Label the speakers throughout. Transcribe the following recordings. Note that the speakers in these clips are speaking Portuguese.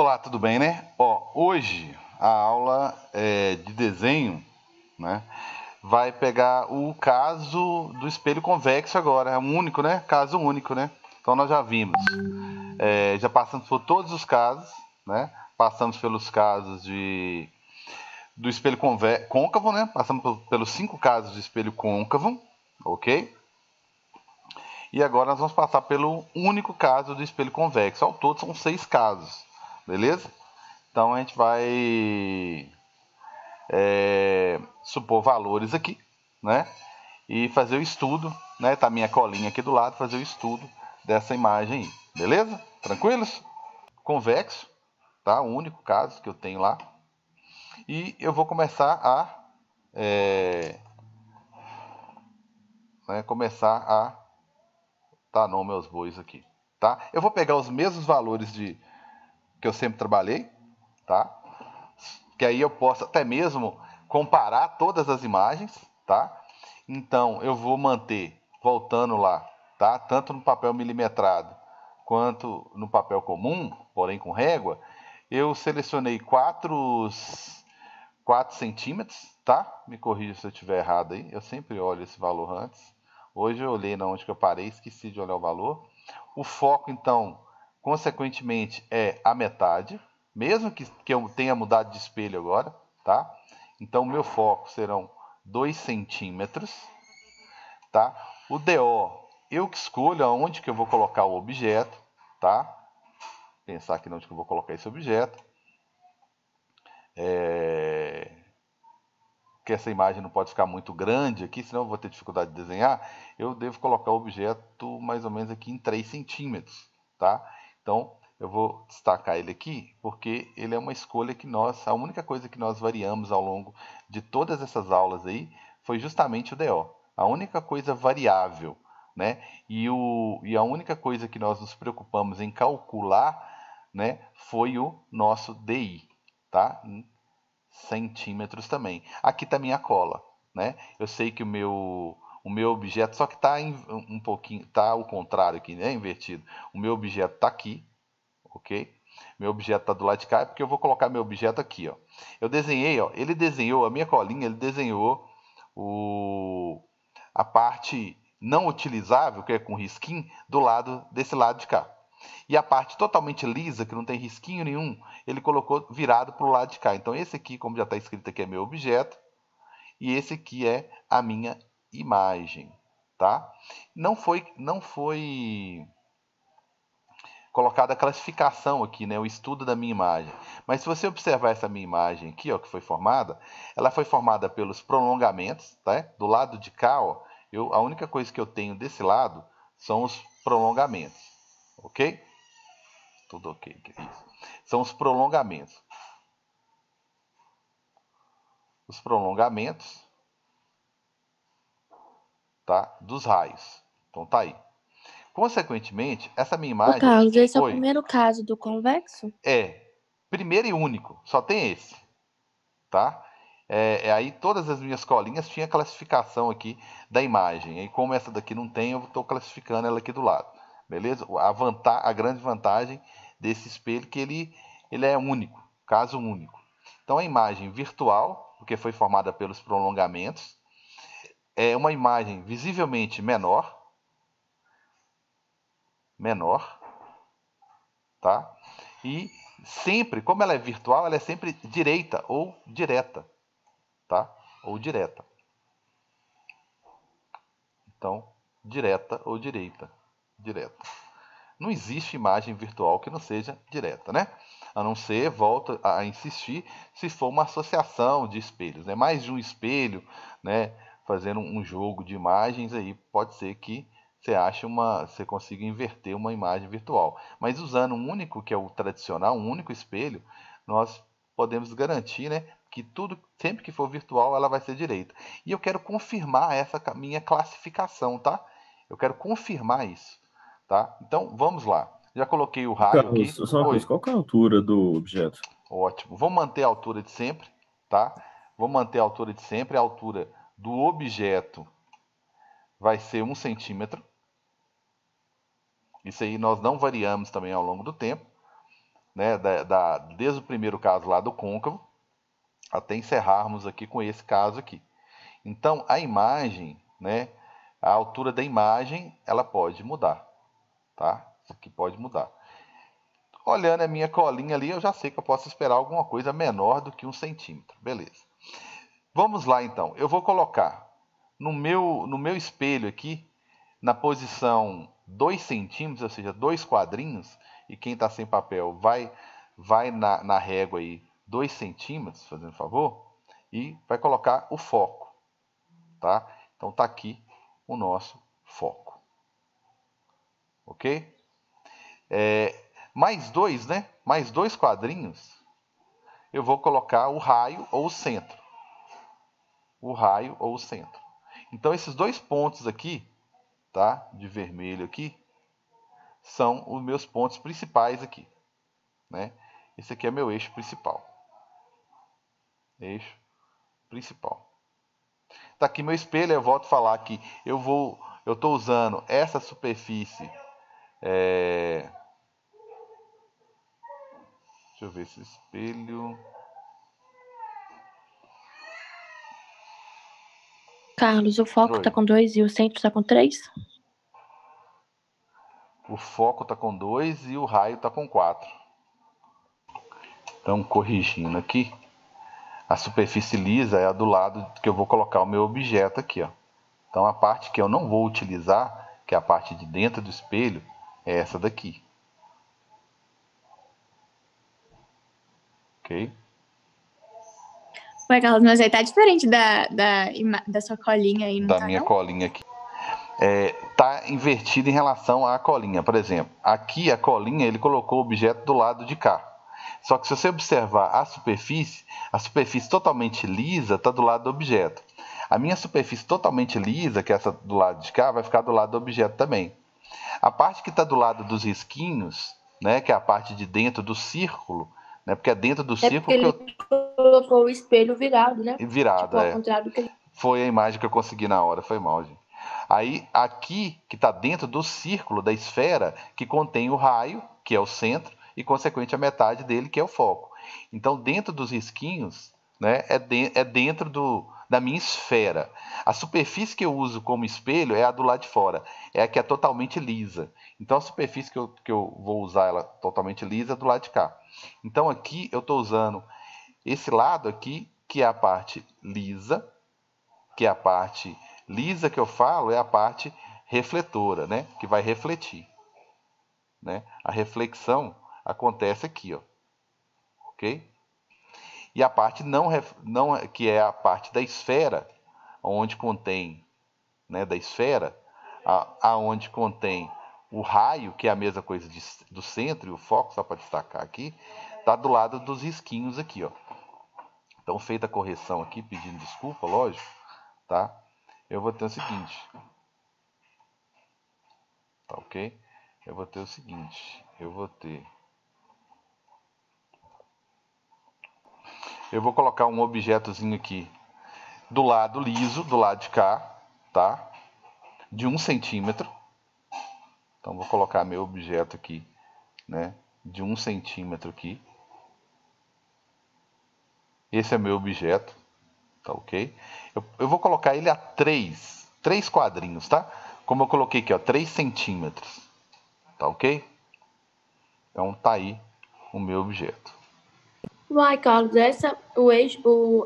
Speaker 1: Olá, tudo bem, né? Hoje a aula de desenho, né, vai pegar o caso do espelho convexo agora. É um único, né? Caso único, né? Então nós já vimos, já passamos por todos os casos, né? Passamos pelos casos do espelho côncavo, né? Passamos pelos 5 casos de espelho côncavo, ok? E agora nós vamos passar pelo único caso do espelho convexo. Ao todo são 6 casos, beleza? Então a gente vai supor valores aqui, né? E fazer o estudo, né? Tá minha colinha aqui do lado, fazer o estudo dessa imagem aí, beleza? Tranquilos? Convexo, tá? O único caso que eu tenho lá. E eu vou começar a dar nome aos bois aqui, tá? Eu vou pegar os mesmos valores que eu sempre trabalhei, tá? Que aí eu posso até mesmo comparar todas as imagens, tá? Então eu vou manter, voltando lá, tá? Tanto no papel milimetrado quanto no papel comum, porém com régua, eu selecionei 4 centímetros, tá? Me corrija se eu estiver errado aí, eu sempre olho esse valor antes. Hoje eu olhei na onde que eu parei, esqueci de olhar o valor. O foco, então, consequentemente, é a metade, mesmo que eu tenha mudado de espelho agora, tá? Então, o meu foco serão 2 centímetros, tá? O DO, eu que escolho aonde que eu vou colocar o objeto, tá? Pensar aqui onde que eu vou colocar esse objeto. Que essa imagem não pode ficar muito grande aqui, senão eu vou ter dificuldade de desenhar. Eu devo colocar o objeto mais ou menos aqui em 3 centímetros, tá? Então, eu vou destacar ele aqui, porque ele é uma escolha que a única coisa que nós variamos ao longo de todas essas aulas aí, foi justamente o DO. A única coisa variável, né? E a única coisa que nós nos preocupamos em calcular, né, foi o nosso DI, tá? Centímetros também. Aqui está minha cola, né? Eu sei que o meu objeto, só que está um pouquinho, está ao contrário aqui, né? Invertido. O meu objeto está aqui, ok? Meu objeto está do lado de cá, porque eu vou colocar meu objeto aqui, ó. Eu desenhei, ó. Ele desenhou a minha colinha, ele desenhou a parte não utilizável, que é com risquinho, desse lado de cá. E a parte totalmente lisa, que não tem risquinho nenhum, ele colocou virado para o lado de cá. Então esse aqui, como já está escrito aqui, é meu objeto. E esse aqui é a minha imagem, tá? Não foi colocada a classificação aqui, né? O estudo da minha imagem. Mas se você observar essa minha imagem aqui, ó, que foi formada, ela foi formada pelos prolongamentos, tá? Do lado de cá, ó, a única coisa que eu tenho desse lado são os prolongamentos, ok? Tudo ok, isso. São os prolongamentos. Os prolongamentos, tá? Dos raios. Então tá aí. Consequentemente, essa minha
Speaker 2: Ô,
Speaker 1: imagem...
Speaker 2: Carlos, esse é o
Speaker 1: Oi.
Speaker 2: primeiro caso do convexo?
Speaker 1: Primeiro e único. Só tem esse, tá? Aí todas as minhas colinhas tinham a classificação aqui da imagem. E como essa daqui não tem, eu estou classificando ela aqui do lado. Beleza? A grande vantagem desse espelho é que ele é único, caso único. Então a imagem virtual, porque foi formada pelos prolongamentos, é uma imagem visivelmente menor, tá? E sempre, como ela é virtual, ela é sempre direita ou direta, tá? Ou direta. Então, direta ou direita, direta. Não existe imagem virtual que não seja direta, né? A não ser, volto a insistir, se for uma associação de espelhos, né? Mais de um espelho, né? Fazendo um jogo de imagens aí, pode ser que você consiga inverter uma imagem virtual. Mas usando um único, que é o tradicional, um único espelho, nós podemos garantir, né, que tudo, sempre que for virtual, ela vai ser direita. E eu quero confirmar essa minha classificação, tá? Eu quero confirmar isso, tá? Então, vamos lá. Já coloquei o raio
Speaker 3: Carlos,
Speaker 1: aqui.
Speaker 3: só uma coisa,
Speaker 1: Oi.
Speaker 3: qual que é a altura do objeto?
Speaker 1: Ótimo. Vou manter a altura de sempre, tá? Vou manter a altura de sempre. A altura do objeto vai ser 1 centímetro. Isso aí nós não variamos também ao longo do tempo, né, desde o primeiro caso lá do côncavo, até encerrarmos aqui com esse caso aqui. Então, a imagem, né, a altura da imagem, ela pode mudar, tá? Isso aqui pode mudar. Olhando a minha colinha ali, eu já sei que eu posso esperar alguma coisa menor do que 1 centímetro. Beleza. Vamos lá, então. Eu vou colocar no meu espelho aqui, na posição 2 centímetros, ou seja, 2 quadrinhos, e quem está sem papel vai na régua aí 2 centímetros, fazendo favor, e vai colocar o foco, tá? Então tá aqui o nosso foco, ok? Mais 2, né? Mais 2 quadrinhos, eu vou colocar o raio ou o centro. O raio ou o centro. Então esses 2 pontos aqui, tá? De vermelho aqui, são os meus pontos principais aqui, né? Esse aqui é meu eixo principal. Eixo principal. Tá aqui meu espelho, eu volto a falar que eu estou usando essa superfície. Deixa eu ver esse espelho.
Speaker 2: Carlos, o foco
Speaker 1: Oi.
Speaker 2: tá com 2 e o centro tá com 3?
Speaker 1: O foco tá com 2 e o raio tá com 4. Então, corrigindo aqui, a superfície lisa é a do lado que eu vou colocar o meu objeto aqui, ó. Então, a parte que eu não vou utilizar, que é a parte de dentro do espelho, é essa daqui. Ok?
Speaker 2: Ué, Carlos, mas aí tá diferente da sua colinha aí, não
Speaker 1: Da
Speaker 2: tá
Speaker 1: minha
Speaker 2: não?
Speaker 1: colinha aqui. Tá invertido em relação à colinha. Por exemplo, aqui a colinha ele colocou o objeto do lado de cá. Só que se você observar a superfície totalmente lisa está do lado do objeto. A minha superfície totalmente lisa, que é essa do lado de cá, vai ficar do lado do objeto também. A parte que está do lado dos risquinhos, né, que é a parte de dentro do círculo, né, porque é dentro do círculo que
Speaker 2: ele colocou o espelho virado, né?
Speaker 1: virado,
Speaker 2: Tipo, ao contrário do que ele...
Speaker 1: Foi a imagem que eu consegui na hora, foi mal, gente. Aí, aqui, que está dentro do círculo, da esfera, que contém o raio, que é o centro, e, consequente, a metade dele, que é o foco. Então, dentro dos risquinhos, né, é dentro da minha esfera. A superfície que eu uso como espelho é a do lado de fora, é a que é totalmente lisa. Então, a superfície que eu vou usar ela totalmente lisa é do lado de cá. Então, aqui eu estou usando esse lado aqui, que é a parte lisa, que é a parte lisa que eu falo, é a parte refletora, né? Que vai refletir, né? A reflexão acontece aqui, ó, ok? E a parte não, que é a parte da esfera, onde contém, né? Da esfera, aonde contém o raio, que é a mesma coisa do centro, e o foco, só para destacar aqui, tá do lado dos risquinhos aqui, ó. Então, feita a correção aqui, pedindo desculpa, lógico, tá? Eu vou ter o seguinte, tá ok? Eu vou ter o seguinte, eu vou colocar um objetozinho aqui do lado liso, do lado de cá, tá? De 1 centímetro. Então, vou colocar meu objeto aqui, né? De 1 centímetro aqui. Esse é meu objeto, tá ok? Eu vou colocar ele a 3 quadrinhos, tá? Como eu coloquei aqui, ó, 3 centímetros, tá ok? Então, tá aí o meu objeto.
Speaker 2: Uai, Carlos,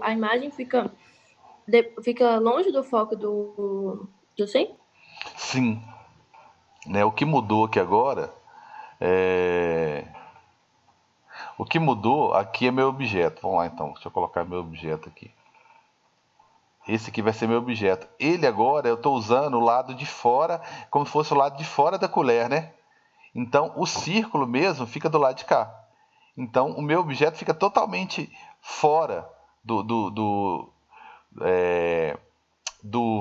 Speaker 2: a imagem fica longe do foco do centro?
Speaker 1: Sim, né? O que mudou aqui agora O que mudou aqui é meu objeto. Vamos lá então, deixa eu colocar meu objeto aqui. Esse aqui vai ser meu objeto. Ele agora eu estou usando o lado de fora, como se fosse o lado de fora da colher, né? Então o círculo mesmo fica do lado de cá. Então o meu objeto fica totalmente fora do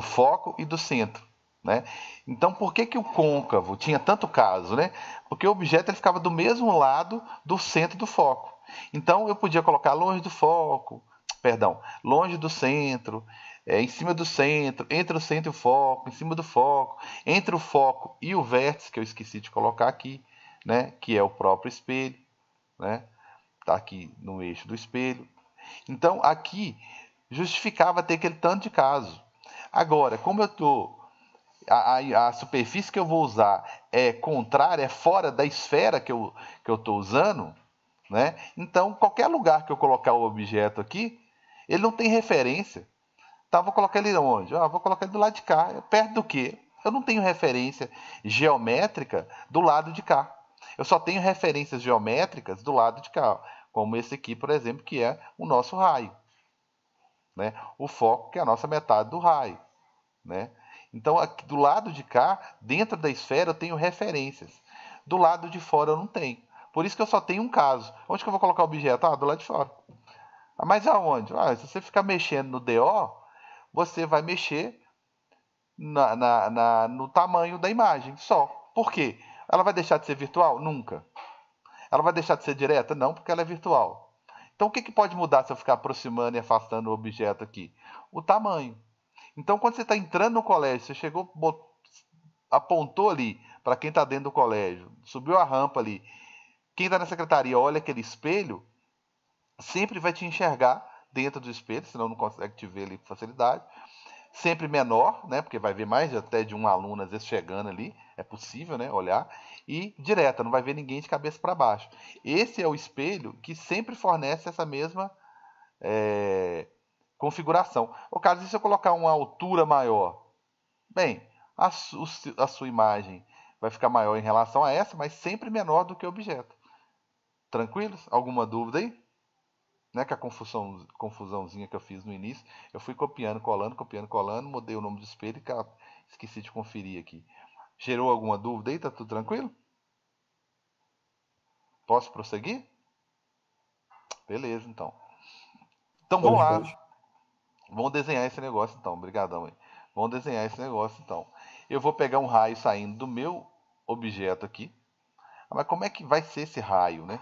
Speaker 1: foco e do centro, né? Então por que o côncavo tinha tanto caso, né? Porque o objeto ele ficava do mesmo lado do centro do foco. Então eu podia colocar longe do foco, perdão, longe do centro, em cima do centro, entre o centro e o foco, em cima do foco, entre o foco e o vértice, que eu esqueci de colocar aqui, né? Que é o próprio espelho, né? Tá aqui no eixo do espelho. Então, aqui justificava ter aquele tanto de caso. Agora, como eu tô a superfície que eu vou usar é contrária, é fora da esfera que eu estou usando, né? Então, qualquer lugar que eu colocar o objeto aqui, ele não tem referência. Tá, vou colocar ele onde? Vou colocar ele do lado de cá. Perto do quê? Eu não tenho referência geométrica do lado de cá. Eu só tenho referências geométricas do lado de cá, como esse aqui, por exemplo, que é o nosso raio, né? O foco, que é a nossa metade do raio, né? Então, aqui, do lado de cá, dentro da esfera, eu tenho referências. Do lado de fora, eu não tenho. Por isso que eu só tenho um caso. Onde que eu vou colocar o objeto? Do lado de fora. Mas aonde? Se você ficar mexendo no DO, você vai mexer no tamanho da imagem só. Por quê? Ela vai deixar de ser virtual? Nunca. Ela vai deixar de ser direta? Não, porque ela é virtual. Então, o que pode mudar se eu ficar aproximando e afastando o objeto aqui? O tamanho. Então, quando você está entrando no colégio, você chegou, apontou ali para quem está dentro do colégio, subiu a rampa ali, quem está na secretaria olha aquele espelho, sempre vai te enxergar dentro do espelho, senão não consegue te ver ali com facilidade. Sempre menor, né? Porque vai ver mais até de um aluno, às vezes, chegando ali. É possível, né? Olhar. E direta, não vai ver ninguém de cabeça para baixo. Esse é o espelho que sempre fornece essa mesma configuração. O caso, se eu colocar uma altura maior, bem, a sua imagem vai ficar maior em relação a essa, mas sempre menor do que o objeto. Tranquilos? Alguma dúvida aí? Né, que a confusãozinha que eu fiz no início, eu fui copiando, colando, mudei o nome do espelho e esqueci de conferir aqui. Gerou alguma dúvida aí? Tá tudo tranquilo? Posso prosseguir? Beleza, então. Então vamos lá. Vamos desenhar esse negócio então. Obrigadão aí. Vamos desenhar esse negócio então. Eu vou pegar um raio saindo do meu objeto aqui. Mas como é que vai ser esse raio, né?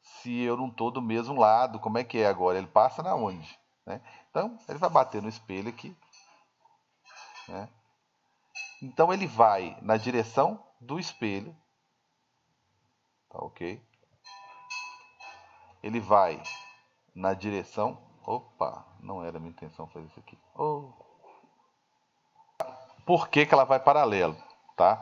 Speaker 1: Se eu não estou do mesmo lado, como é que é agora? Ele passa na onde? Né? Então, ele vai bater no espelho aqui. Né? Então, ele vai na direção do espelho. Tá ok? Ele vai na direção... Opa, não era a minha intenção fazer isso aqui. Por que ela vai paralelo? Tá?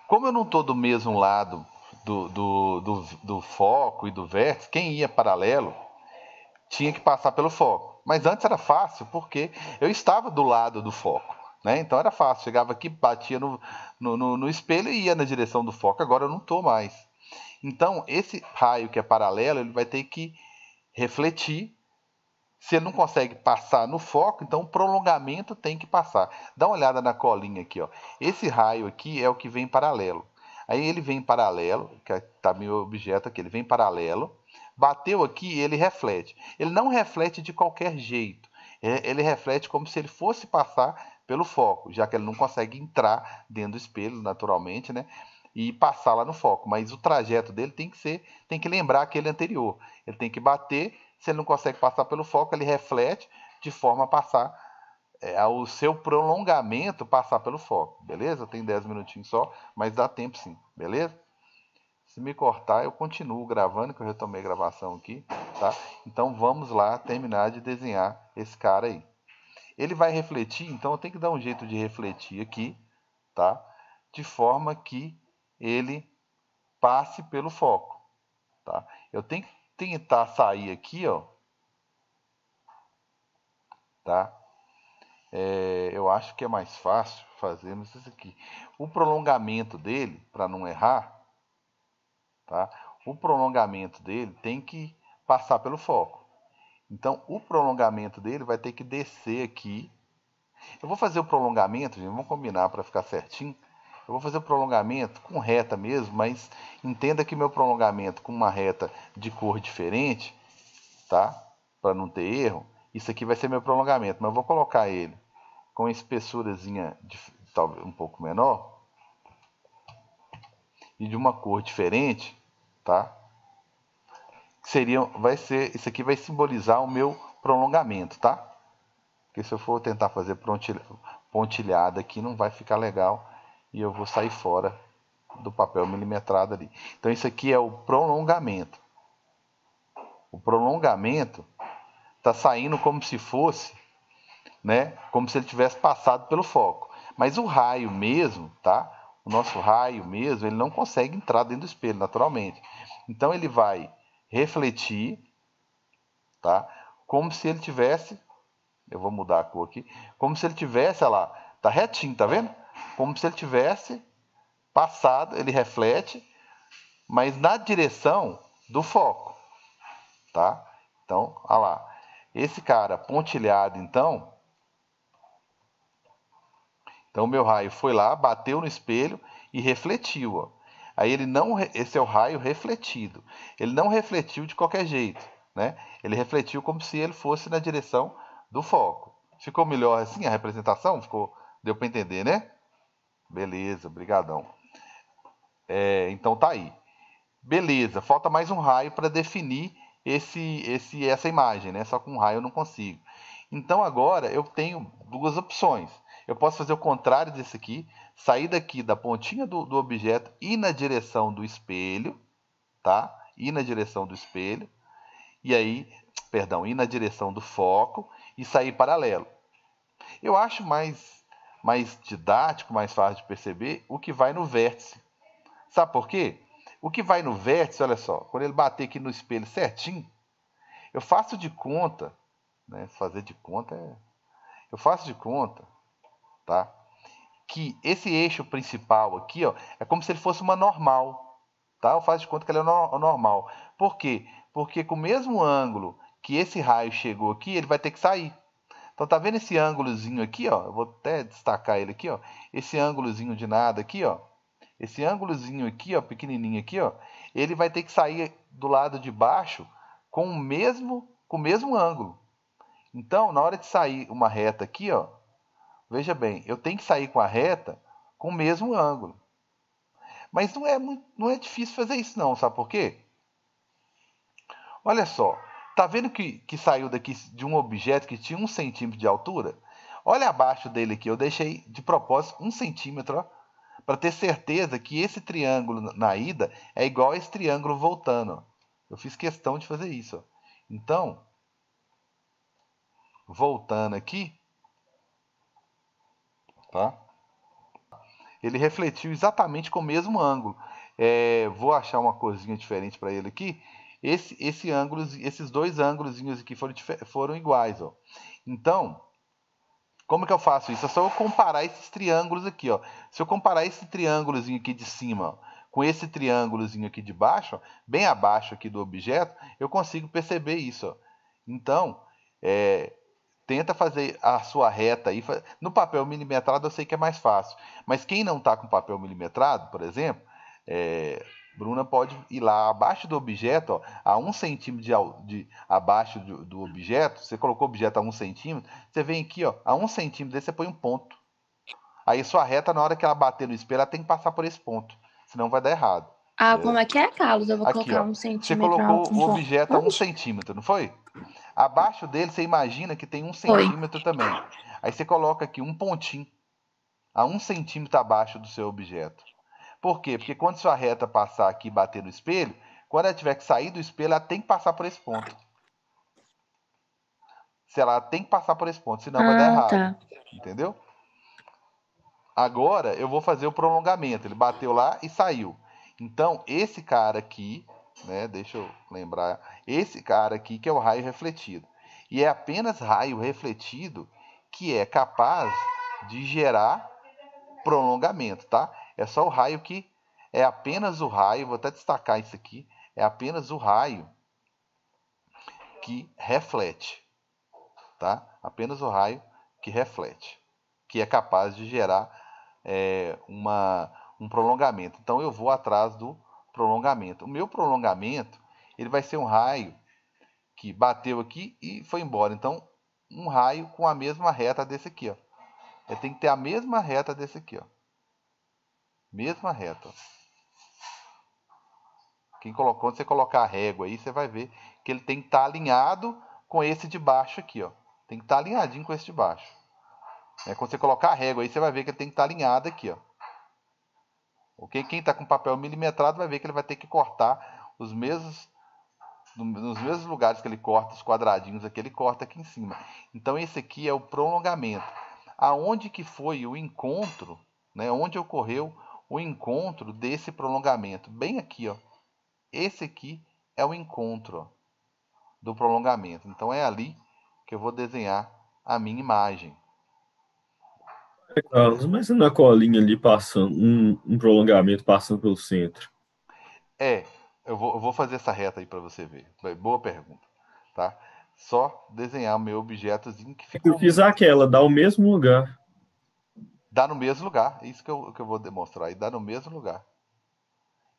Speaker 1: Como eu não estou do mesmo lado do foco e do vértice, quem ia paralelo tinha que passar pelo foco. Mas antes era fácil, porque eu estava do lado do foco. Né? Então era fácil. Chegava aqui, batia no espelho e ia na direção do foco. Agora eu não estou mais. Então, esse raio que é paralelo, ele vai ter que refletir. Se ele não consegue passar no foco, então o prolongamento tem que passar. Dá uma olhada na colinha aqui. Ó. Esse raio aqui é o que vem paralelo. Aí ele vem paralelo, que está meu objeto aqui, ele vem paralelo. Bateu aqui, ele reflete. Ele não reflete de qualquer jeito. Ele reflete como se ele fosse passar pelo foco, já que ele não consegue entrar dentro do espelho, naturalmente, né? E passar lá no foco. Mas o trajeto dele tem que lembrar aquele anterior. Ele tem que bater, se ele não consegue passar pelo foco, ele reflete de forma a passar o seu prolongamento passar pelo foco, beleza? Tem 10 minutinhos só, mas dá tempo sim, beleza? Se me cortar, eu continuo gravando, que eu retomei a gravação aqui, tá? Então vamos lá terminar de desenhar esse cara aí. Ele vai refletir, então eu tenho que dar um jeito de refletir aqui, tá? De forma que ele passe pelo foco, tá? Eu tenho que tentar sair aqui, ó, tá? Eu acho que é mais fácil fazermos isso aqui. O prolongamento dele, para não errar, tá? O prolongamento dele tem que passar pelo foco. Então, o prolongamento dele vai ter que descer aqui. Eu vou fazer o prolongamento, gente, vamos combinar para ficar certinho. Eu vou fazer o prolongamento com reta mesmo, mas entenda que meu prolongamento com uma reta de cor diferente, tá? Para não ter erro, isso aqui vai ser meu prolongamento, mas eu vou colocar ele com espessurazinha talvez um pouco menor e de uma cor diferente, tá? Isso aqui vai simbolizar o meu prolongamento, tá? Porque se eu for tentar fazer pontilhada aqui não vai ficar legal e eu vou sair fora do papel milimetrado ali. Então isso aqui é o prolongamento. O prolongamento está saindo como se fosse, né, como se ele tivesse passado pelo foco. Mas o raio mesmo, tá? O nosso raio mesmo, ele não consegue entrar dentro do espelho naturalmente. Então ele vai refletir, tá? Como se ele tivesse, eu vou mudar a cor aqui, como se ele tivesse, olha lá, tá retinho, tá vendo? Como se ele tivesse passado, ele reflete, mas na direção do foco, tá? Então, olha lá, esse cara pontilhado, então o meu raio foi lá, bateu no espelho e refletiu, ó. Aí ele não, esse é o raio refletido. Ele não refletiu de qualquer jeito, né? Ele refletiu como se ele fosse na direção do foco. Ficou melhor assim a representação? Deu para entender, né? Beleza, brigadão. Então tá aí. Beleza, falta mais um raio para definir essa imagem, né? Só com um raio eu não consigo. Então agora eu tenho duas opções. Eu posso fazer o contrário desse aqui, sair daqui da pontinha do objeto e ir na direção do espelho, tá? Ir na direção do espelho, e aí, perdão, ir na direção do foco e sair paralelo. Eu acho mais didático, mais fácil de perceber o que vai no vértice. Sabe por quê? O que vai no vértice, olha só, quando ele bater aqui no espelho certinho, eu faço de conta, né? Fazer de conta eu faço de conta, tá? Que esse eixo principal aqui, ó, é como se ele fosse uma normal, tá? Eu faço de conta que ele é normal. Por quê? Porque com o mesmo ângulo que esse raio chegou aqui, ele vai ter que sair. Então tá vendo esse ângulozinho aqui, ó? Eu vou até destacar ele aqui, ó. Esse ângulozinho de nada aqui, ó. Esse ângulozinho aqui, ó, pequenininho aqui, ó, ele vai ter que sair do lado de baixo com o mesmo ângulo. Então, na hora de sair uma reta aqui, ó, veja bem, eu tenho que sair com a reta com o mesmo ângulo. Mas não é difícil fazer isso não, sabe por quê? Olha só, tá vendo que saiu daqui de um objeto que tinha 1 centímetro de altura? Olha abaixo dele aqui, eu deixei de propósito 1 centímetro, ó, para ter certeza que esse triângulo na ida é igual a esse triângulo voltando. Ó. Eu fiz questão de fazer isso. Ó. Então, voltando aqui, tá? Ele refletiu exatamente com o mesmo ângulo. Vou achar uma corzinha diferente para ele aqui. Esses dois ângulos aqui foram iguais. Ó. Então, como que eu faço isso? É só eu comparar esses triângulos aqui. Ó. Se eu comparar esse triângulozinho aqui de cima ó, com esse triângulozinho aqui de baixo, ó, bem abaixo aqui do objeto, eu consigo perceber isso. Ó. Então, tenta fazer a sua reta aí. No papel milimetrado eu sei que é mais fácil. Mas quem não está com papel milimetrado, por exemplo, Bruna pode ir lá abaixo do objeto, ó, a 1 centímetro abaixo do objeto. Você colocou o objeto a 1 centímetro, você vem aqui, ó, a 1 centímetro desse você põe um ponto. Aí sua reta, na hora que ela bater no espelho, ela tem que passar por esse ponto. Senão vai dar errado.
Speaker 2: Como é que é, Carlos? Eu vou
Speaker 1: Aqui,
Speaker 2: colocar
Speaker 1: ó,
Speaker 2: 1
Speaker 1: você
Speaker 2: centímetro
Speaker 1: colocou
Speaker 2: alto.
Speaker 1: o objeto a 1 centímetro, não foi? Abaixo dele, você imagina que tem 1 centímetro também. Aí você coloca aqui um pontinho a 1 centímetro abaixo do seu objeto. Por quê? Porque quando sua reta passar aqui e bater no espelho, quando ela tiver que sair do espelho, ela tem que passar por esse ponto. Se ela tem que passar por esse ponto, senão vai dar errado. Tá. Entendeu? Agora eu vou fazer o prolongamento. Ele bateu lá e saiu. Então, esse cara aqui, né, deixa eu lembrar, esse cara aqui que é o raio refletido. E é apenas raio refletido que é capaz de gerar prolongamento, tá? É só o raio que é apenas o raio, vou até destacar isso aqui, é apenas o raio que reflete, tá? Apenas o raio que reflete, que é capaz de gerar um prolongamento. Então eu vou atrás do prolongamento. O meu prolongamento, ele vai ser um raio que bateu aqui e foi embora. Então, um raio com a mesma reta desse aqui, ó. Ele tem que ter a mesma reta desse aqui, ó. Mesma reta. Quando você colocar a régua aí, você vai ver que ele tem que estar alinhado com esse de baixo aqui, ó. Tem que estar alinhadinho com esse de baixo. Quando você colocar a régua aí, você vai ver que ele tem que estar alinhado aqui, ó. Ok? Quem está com papel milimetrado vai ver que ele vai ter que cortar nos mesmos lugares que ele corta os quadradinhos aqui, ele corta aqui em cima. Então esse aqui é o prolongamento. Aonde que foi o encontro, né? Onde ocorreu o encontro desse prolongamento? Bem aqui, ó. Esse aqui é o encontro, ó, do prolongamento. Então é ali que eu vou desenhar a minha imagem.
Speaker 3: Carlos, mas na colinha ali passando, um prolongamento passando pelo centro.
Speaker 1: Eu vou fazer essa reta aí para você ver. Boa pergunta, tá? Só desenhar o meu objetozinho que
Speaker 3: Eu
Speaker 1: ficou.
Speaker 3: fiz aquela, dá o mesmo lugar.
Speaker 1: Dá no mesmo lugar. É isso que eu vou demonstrar. E dá no mesmo lugar.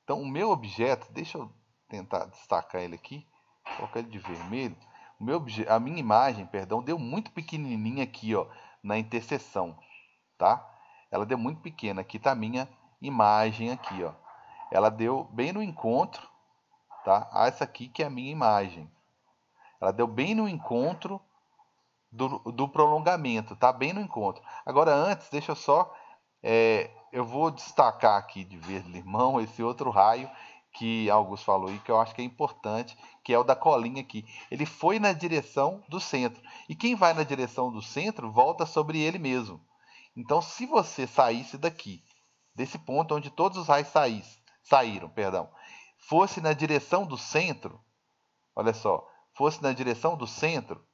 Speaker 1: Então, o meu objeto, deixa eu tentar destacar ele aqui. Colocar ele de vermelho. A minha imagem, perdão, deu muito pequenininha aqui, ó, na interseção, tá? Ela deu muito pequena. Aqui tá a minha imagem aqui, ó. Ela deu bem no encontro, tá? Essa aqui que é a minha imagem. Ela deu bem no encontro do prolongamento, tá? Bem no encontro. Agora, antes, deixa eu só... eu vou destacar aqui de verde-limão esse outro raio que Augusto falou e que eu acho que é importante, que é o da colinha aqui. Ele foi na direção do centro. E quem vai na direção do centro volta sobre ele mesmo. Então, se você saísse daqui, desse ponto onde todos os raios saíram, fosse na direção do centro, olha só, fosse na direção do centro,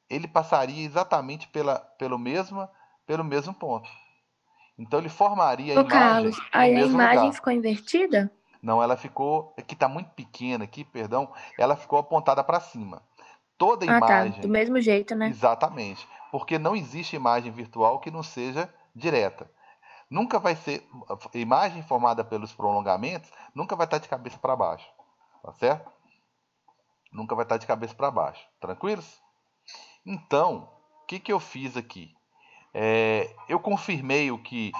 Speaker 1: ele passaria exatamente pelo mesmo ponto. Então ele formaria a
Speaker 2: Ô,
Speaker 1: imagem
Speaker 2: Carlos,
Speaker 1: no
Speaker 2: aí a
Speaker 1: mesmo
Speaker 2: imagem
Speaker 1: lugar.
Speaker 2: ficou invertida?
Speaker 1: Não, ela ficou, aqui está muito pequena aqui, perdão, ela ficou apontada para cima. Toda
Speaker 2: Ah, tá. Do
Speaker 1: imagem,
Speaker 2: mesmo jeito, né?
Speaker 1: exatamente, porque não existe imagem virtual que não seja direta. Nunca vai ser imagem formada pelos prolongamentos, nunca vai estar de cabeça para baixo, tá certo? Nunca vai estar de cabeça para baixo, tranquilos? Então, o que eu fiz aqui? Eu confirmei o que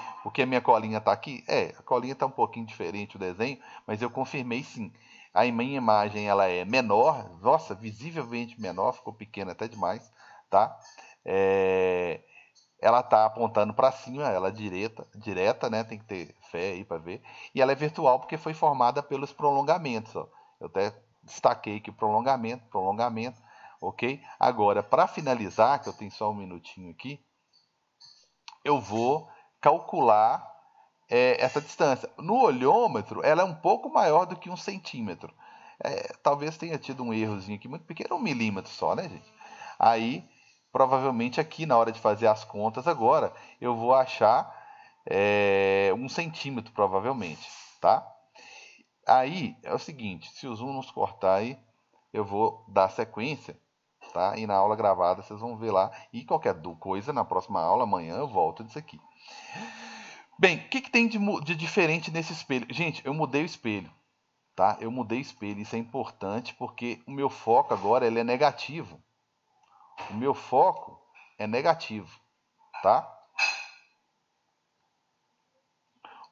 Speaker 1: a minha colinha está aqui. A colinha está um pouquinho diferente o desenho, mas eu confirmei sim. A minha imagem ela é menor, nossa, visivelmente menor, ficou pequena até demais, tá? Ela está apontando para cima, ela é direta, né? Tem que ter fé aí para ver. E ela é virtual porque foi formada pelos prolongamentos, ó. Eu até destaquei aqui prolongamento, ok? Agora, para finalizar, que eu tenho só um minutinho aqui, eu vou calcular essa distância. No olhômetro, ela é um pouco maior do que 1 centímetro. Talvez tenha tido um errozinho aqui muito pequeno, 1 milímetro só, né, gente? Aí, provavelmente aqui na hora de fazer as contas agora, eu vou achar 1 centímetro, provavelmente, tá? Aí, é o seguinte, se o zoom nos cortar aí, eu vou dar sequência, tá? E na aula gravada vocês vão ver lá. E qualquer coisa, na próxima aula, amanhã, eu volto disso aqui. Bem, o que tem de diferente nesse espelho? Gente, eu mudei o espelho, tá? Eu mudei o espelho, isso é importante porque o meu foco agora ele é negativo. O meu foco é negativo, tá?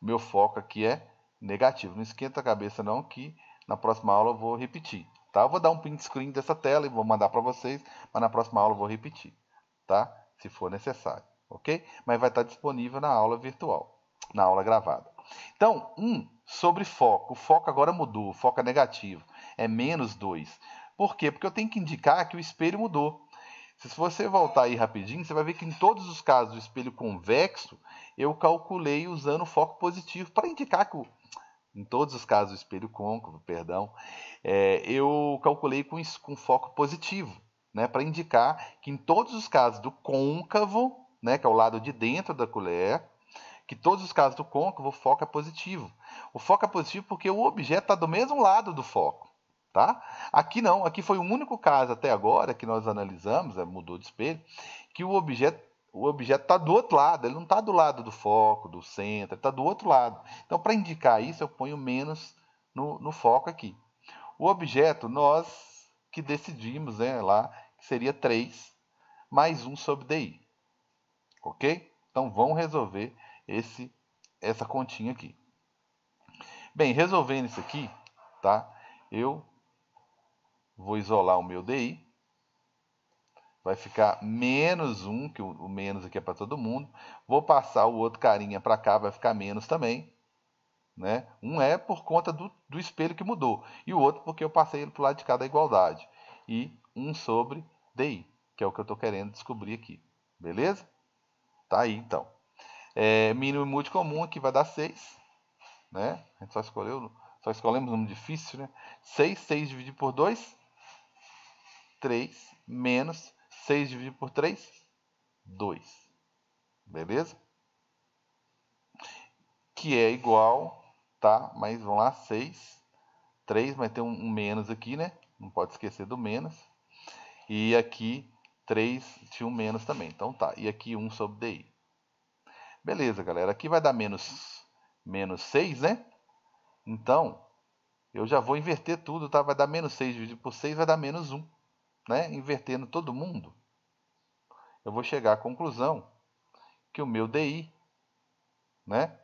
Speaker 1: O meu foco aqui é negativo. Não esquenta a cabeça não que na próxima aula eu vou repetir, tá? Eu vou dar um print screen dessa tela e vou mandar para vocês, mas na próxima aula eu vou repetir, tá? Se for necessário, ok? Mas vai estar disponível na aula virtual, na aula gravada. Então, sobre foco. O foco agora mudou, o foco é negativo, é -2. Por quê? Porque eu tenho que indicar que o espelho mudou. Se você voltar aí rapidinho, você vai ver que em todos os casos do espelho convexo, eu calculei usando o foco positivo para indicar que, em todos os casos do espelho côncavo, perdão, eu calculei com foco positivo, né, para indicar que em todos os casos do côncavo, né, que é o lado de dentro da colher, que todos os casos do côncavo o foco é positivo. O foco é positivo porque o objeto está do mesmo lado do foco. Tá? Aqui não, aqui foi o único caso até agora que nós analisamos, mudou de espelho, que o objeto está do outro lado, ele não está do lado do foco, do centro, ele está do outro lado. Então, para indicar isso, eu ponho menos no foco aqui. O objeto, nós que decidimos, né, lá, que seria 3 mais 1 sobre DI. Ok? Então, vamos resolver essa continha aqui. Bem, resolvendo isso aqui, tá? Eu vou isolar o meu DI. Vai ficar -1, que o menos aqui é para todo mundo. Vou passar o outro carinha para cá, vai ficar menos também. né? Um é por conta do espelho que mudou, e o outro porque eu passei ele para o lado de cá da igualdade. E 1 sobre DI, que é o que eu estou querendo descobrir aqui. Beleza? Tá aí, então. Mínimo e múltiplo comum aqui vai dar 6. Né? A gente só escolhemos um número difícil, né? 6 dividido por 2, 3, menos 6 dividido por 3, 2. Beleza? Que é igual, tá? Mas vamos lá, 6, 3, mas tem um menos aqui, né? Não pode esquecer do menos. E aqui 3 tinha um menos também. Então tá. E aqui 1 sobre DI. Beleza, galera. Aqui vai dar menos 6, né? Então, eu já vou inverter tudo, tá? Vai dar menos 6 dividido por 6, vai dar menos 1. Né? Invertendo todo mundo, eu vou chegar à conclusão que o meu DI, né?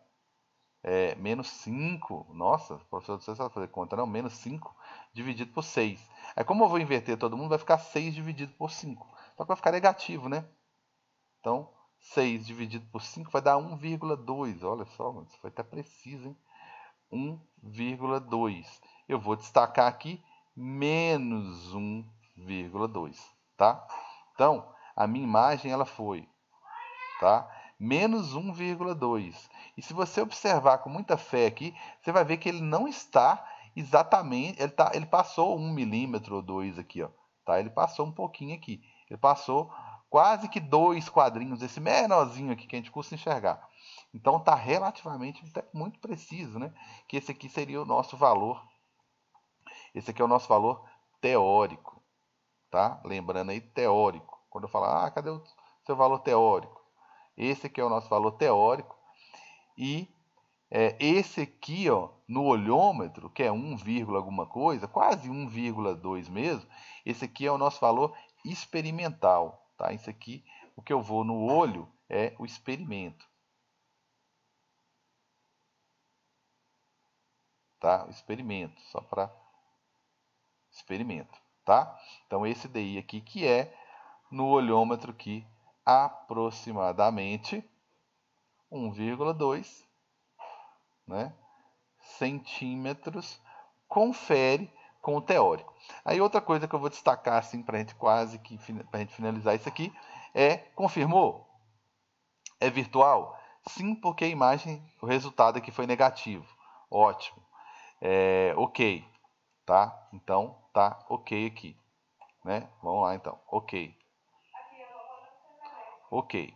Speaker 1: É menos 5. Nossa, professor, você sabe fazer conta, não? Menos 5 dividido por 6. Aí, como eu vou inverter todo mundo, vai ficar 6 dividido por 5. Só que vai ficar negativo, né? Então, 6 dividido por 5 vai dar 1,2. Olha só, isso foi até preciso, hein? 1,2. Eu vou destacar aqui menos 1,2, tá? Então, a minha imagem ela foi, tá? Menos 1,2. E se você observar com muita fé aqui, você vai ver que ele não está exatamente, ele passou 1 milímetro ou 2 aqui, ó, tá? Ele passou um pouquinho aqui. Ele passou quase que 2 quadrinhos, esse menorzinho aqui que a gente custa enxergar. Então está relativamente muito preciso, né? Que esse aqui seria o nosso valor. Esse aqui é o nosso valor teórico, tá? Lembrando aí, teórico. Quando eu falar, cadê o seu valor teórico? Esse aqui é o nosso valor teórico. E esse aqui, ó, no olhômetro, que é 1, alguma coisa, quase 1,2 mesmo, esse aqui é o nosso valor experimental, tá? Isso aqui, o que eu vou no olho é o experimento. Tá? Experimento, só para experimento, tá? Então esse DI aqui que é no olhômetro que aproximadamente 1,2, né, centímetros, confere com o teórico. Aí outra coisa que eu vou destacar assim para a gente pra gente finalizar isso aqui confirmou? É virtual? Sim, porque a imagem, o resultado aqui foi negativo. Ótimo. Ok, tá? Então tá ok aqui, né? Vamos lá então, ok. Ok.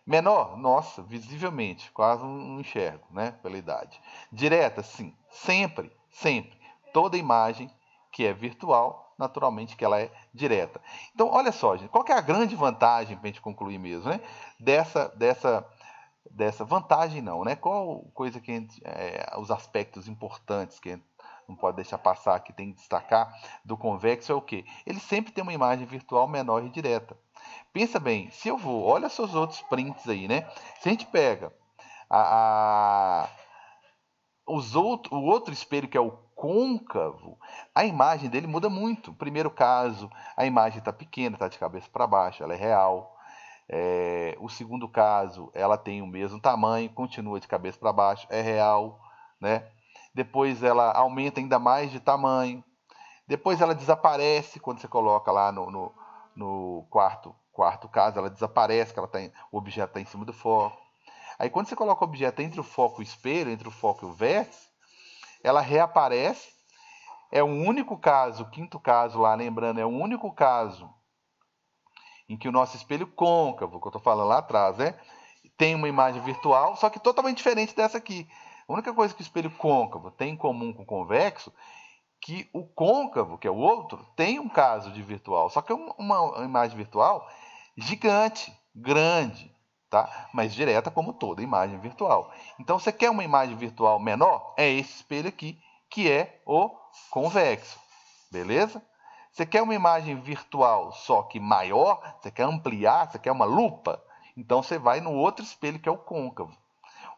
Speaker 1: Menor? Nossa, visivelmente, quase não enxergo, né? Pela idade. Direta? Sim, sempre, sempre. Toda imagem que é virtual, naturalmente que ela é direta. Então, olha só, gente, qual que é a grande vantagem para a gente concluir mesmo, né? Dessa vantagem não, né? Qual coisa que a gente, os aspectos importantes que a gente não pode deixar passar, que tem que destacar do convexo é o quê? Ele sempre tem uma imagem virtual menor e direta. Pensa bem, se eu vou, olha seus outros prints aí, né? Se a gente pega o outro espelho que é o côncavo, a imagem dele muda muito. No primeiro caso, a imagem está pequena, está de cabeça para baixo, ela é real. O segundo caso, ela tem o mesmo tamanho, continua de cabeça para baixo, é real, né? Depois ela aumenta ainda mais de tamanho. Depois ela desaparece quando você coloca lá no quarto caso, ela desaparece, que o objeto está em cima do foco. Aí quando você coloca o objeto entre o foco e o espelho, entre o foco e o vértice, ela reaparece. É o único caso, o quinto caso lá, lembrando, é o único caso em que o nosso espelho côncavo, que eu estou falando lá atrás, né, tem uma imagem virtual, só que totalmente diferente dessa aqui. A única coisa que o espelho côncavo tem em comum com o convexo, que o côncavo, que é o outro, tem um caso de virtual, só que é uma imagem virtual gigante, grande, tá? Mas direta como toda imagem virtual. Então, você quer uma imagem virtual menor? É esse espelho aqui, que é o convexo, beleza? Você quer uma imagem virtual só que maior? Você quer ampliar? Você quer uma lupa? Então, você vai no outro espelho, que é o côncavo.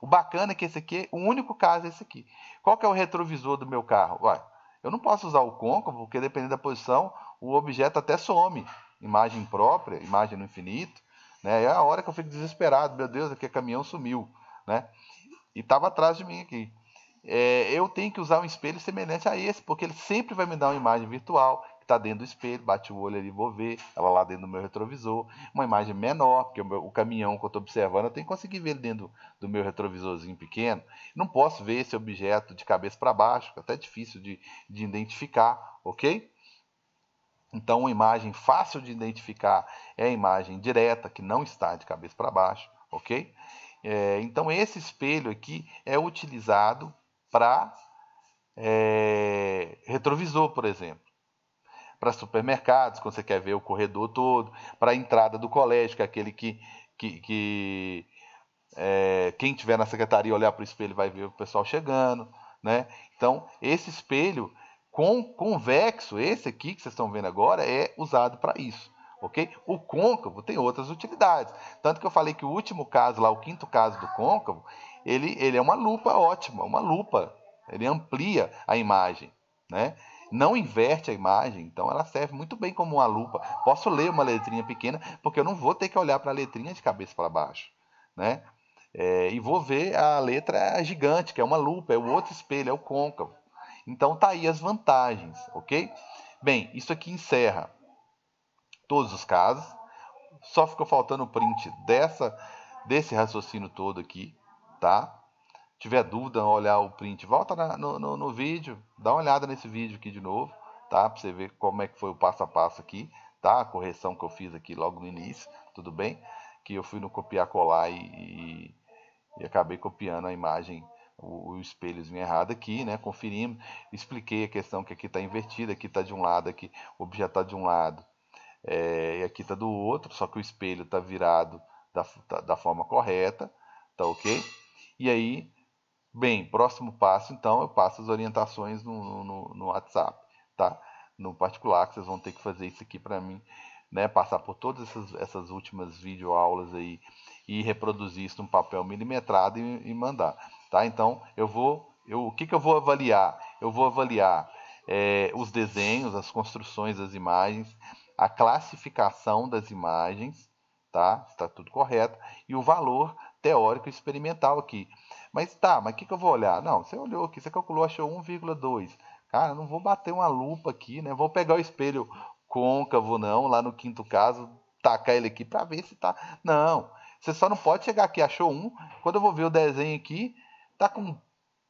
Speaker 1: O bacana é que esse aqui, o único caso é esse aqui. Qual que é o retrovisor do meu carro? Ué, eu não posso usar o côncavo, porque dependendo da posição, o objeto até some. Imagem própria, imagem no infinito. Né? É a hora que eu fico desesperado. Meu Deus, aqui o caminhão sumiu. Né? E estava atrás de mim aqui. eu tenho que usar um espelho semelhante a esse, porque ele sempre vai me dar uma imagem virtual, que está dentro do espelho, bate o olho ali, vou ver ela lá dentro do meu retrovisor, uma imagem menor, porque o caminhão que eu estou observando, eu tenho que conseguir ver ele dentro do meu retrovisorzinho pequeno. Não posso ver esse objeto de cabeça para baixo, que é até difícil de identificar, ok? Então, uma imagem fácil de identificar é a imagem direta, que não está de cabeça para baixo, ok? Então, esse espelho aqui é utilizado para retrovisor, por exemplo. Para supermercados, quando você quer ver o corredor todo. Para a entrada do colégio, que é aquele que quem estiver na secretaria olhar para o espelho vai ver o pessoal chegando, né? Então, esse espelho convexo, esse aqui que vocês estão vendo agora, é usado para isso, ok? O côncavo tem outras utilidades. Tanto que eu falei que o último caso lá, o quinto caso do côncavo, ele é uma lupa ótima, uma lupa. Ele amplia a imagem, né? Não inverte a imagem, então ela serve muito bem como uma lupa. Posso ler uma letrinha pequena, porque eu não vou ter que olhar para a letrinha de cabeça para baixo, né? E vou ver a letra gigante, que é uma lupa, é o outro espelho, é o côncavo. Então tá aí as vantagens, ok? Bem, isso aqui encerra todos os casos. Só ficou faltando o print desse raciocínio todo aqui, tá? Se tiver dúvida, olhar o print, volta no vídeo, dá uma olhada nesse vídeo aqui de novo, tá? Para você ver como é que foi o passo a passo aqui, tá? A correção que eu fiz aqui logo no início, tudo bem? Que eu fui no copiar, colar e acabei copiando a imagem, o espelhozinho errado aqui, né? Conferimos, expliquei a questão que aqui está invertida, aqui está de um lado, aqui o objeto está de um lado, e aqui está do outro, só que o espelho está virado da forma correta, tá ok? E aí, bem, próximo passo, então, eu passo as orientações no WhatsApp, tá? No particular, que vocês vão ter que fazer isso aqui para mim, né? Passar por todas essas últimas videoaulas aí e reproduzir isso num papel milimetrado e mandar, tá? Então, o que eu vou avaliar? Eu vou avaliar os desenhos, as construções das imagens, a classificação das imagens, tá? Está tudo correto, e o valor teórico experimental aqui. Mas o que eu vou olhar? Não, você olhou aqui, você calculou, achou 1,2. Cara, não vou bater uma lupa aqui, né? Vou pegar o espelho côncavo, não, lá no quinto caso, tacar ele aqui para ver se tá. Não, você só não pode chegar aqui, achou 1. Quando eu vou ver o desenho aqui, tá com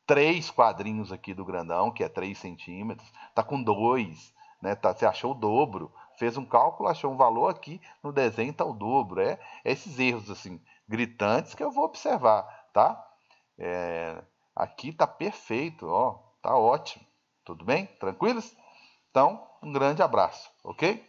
Speaker 1: 3 quadrinhos aqui do grandão, que é 3 centímetros, tá com 2, né? Você achou o dobro, fez um cálculo, achou um valor aqui, no desenho tá o dobro. Esses erros assim gritantes que eu vou observar, tá? Aqui tá perfeito, ó, tá ótimo. Tudo bem? Tranquilos? Então, um grande abraço, ok?